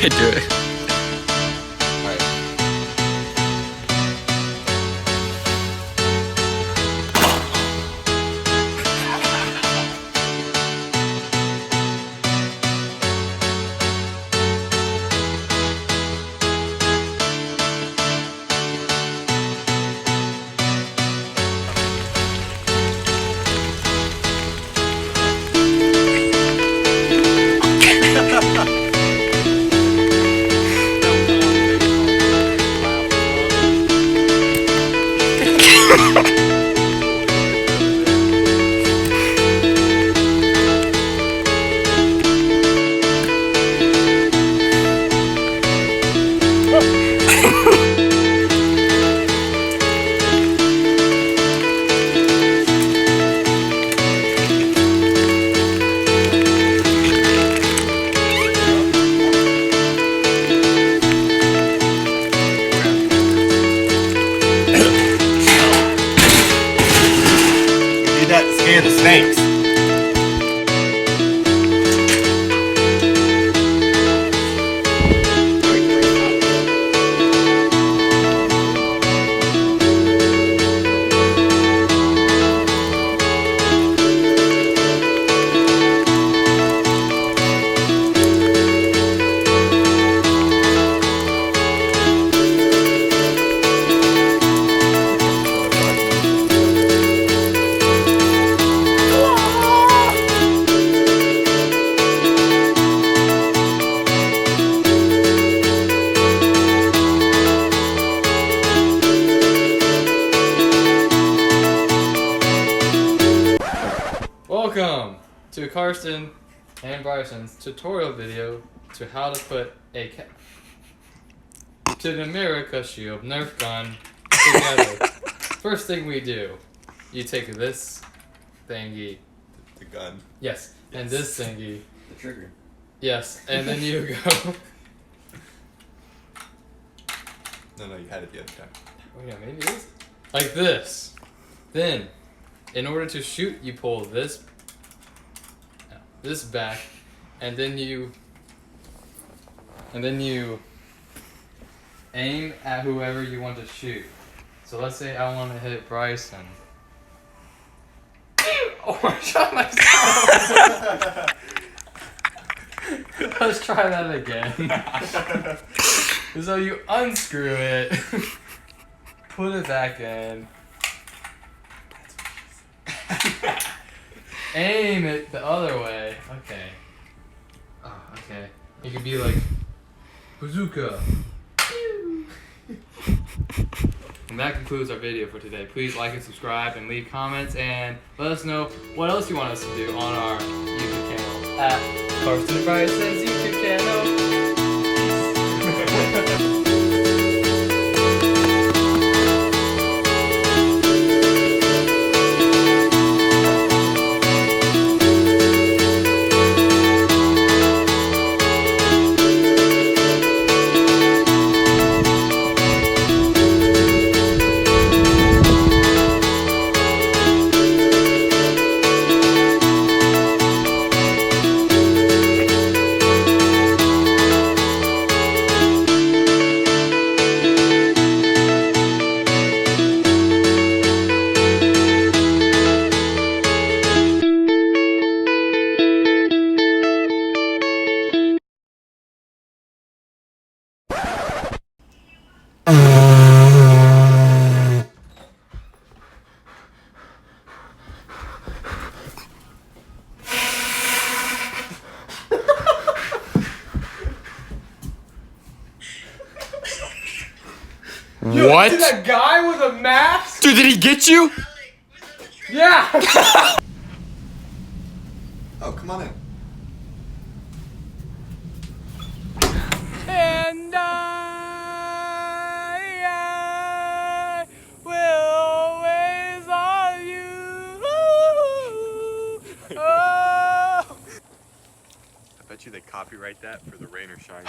Okay, do it. Alright. That to scare the snakes. Welcome to Karsten and Bryson's tutorial video to how to put a Captain America shield Nerf gun together. First thing we do, you take this thingy. The gun. Yes, and this thingy. The trigger. Yes, and then you go. No, you had it the other time. Oh yeah, maybe it is. Like this. Then, in order to shoot, you pull this back, and then you aim at whoever you want to shoot. So let's say I want to hit Bryson. Oh, I shot myself. Let's try that again. So you unscrew it, put it back in. Aim it the other way. Okay. Oh, okay. You could be like bazooka. And that concludes our video for today. Please like and subscribe and leave comments and let us know what else you want us to do on our YouTube channel at Karsten and Bryson's YouTube channel. What? See that guy with a mask? Dude, did he get you? Yeah! Oh, come on in. And I will always love you. Oh. I bet you they copyright that for the rain or shine.